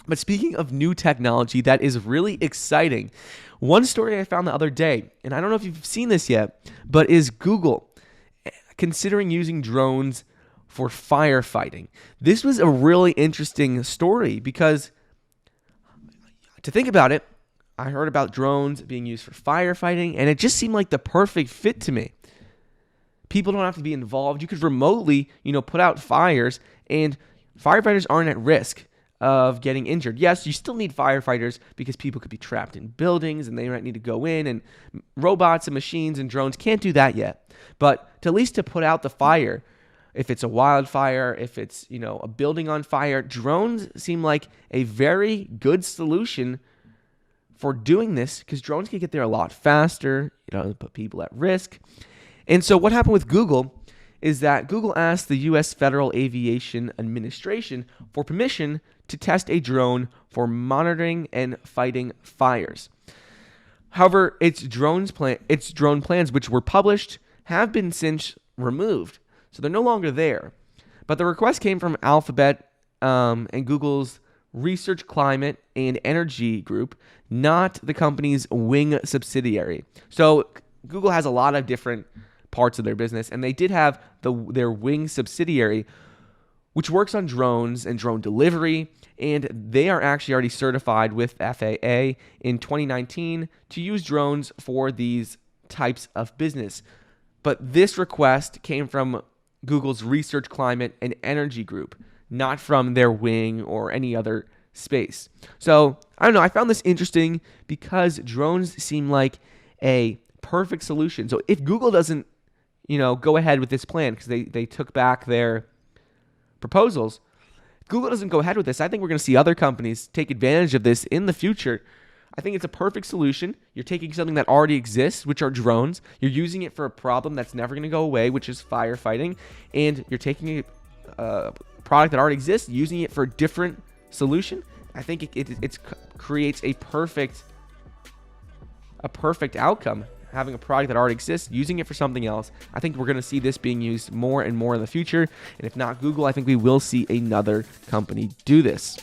But speaking of new technology that is really exciting, one story I found the other day, and I don't know if you've seen this yet, but is Google considering using drones for firefighting. This was a really interesting story because, to think about it, I heard about drones being used for firefighting, and it just seemed like the perfect fit to me. People don't have to be involved. You could remotely, put out fires, and firefighters aren't at risk of getting injured. Yes, you still need firefighters because people could be trapped in buildings and they might need to go in, and robots and machines and drones can't do that yet. But to at least to put out the fire, if it's a wildfire, if it's, a building on fire, drones seem like a very good solution for doing this because drones can get there a lot faster. It doesn't put people at risk. And so what happened with Google is that Google asked the US Federal Aviation Administration for permission to test a drone for monitoring and fighting fires. However, its drone plans, which were published, have been since removed, so they're no longer there. But the request came from Alphabet and Google's Research, Climate, and Energy Group, not the company's wing subsidiary. So Google has a lot of different parts of their business, and they did have their wing subsidiary, which works on drones and drone delivery, and they are actually already certified with FAA in 2019 to use drones for these types of business. But this request came from Google's Research, Climate, and Energy Group, not from their wing or any other space. So, I don't know, I found this interesting because drones seem like a perfect solution. So if Google doesn't, go ahead with this plan because they took back their proposals, if Google doesn't go ahead with this, I think we're going to see other companies take advantage of this in the future. I think it's a perfect solution. You're taking something that already exists, which are drones. You're using it for a problem that's never going to go away, which is firefighting. And you're taking a product that already exists, using it for a different solution. I think it creates a perfect outcome. Having a product that already exists, using it for something else. I think we're going to see this being used more and more in the future. And if not Google, I think we will see another company do this.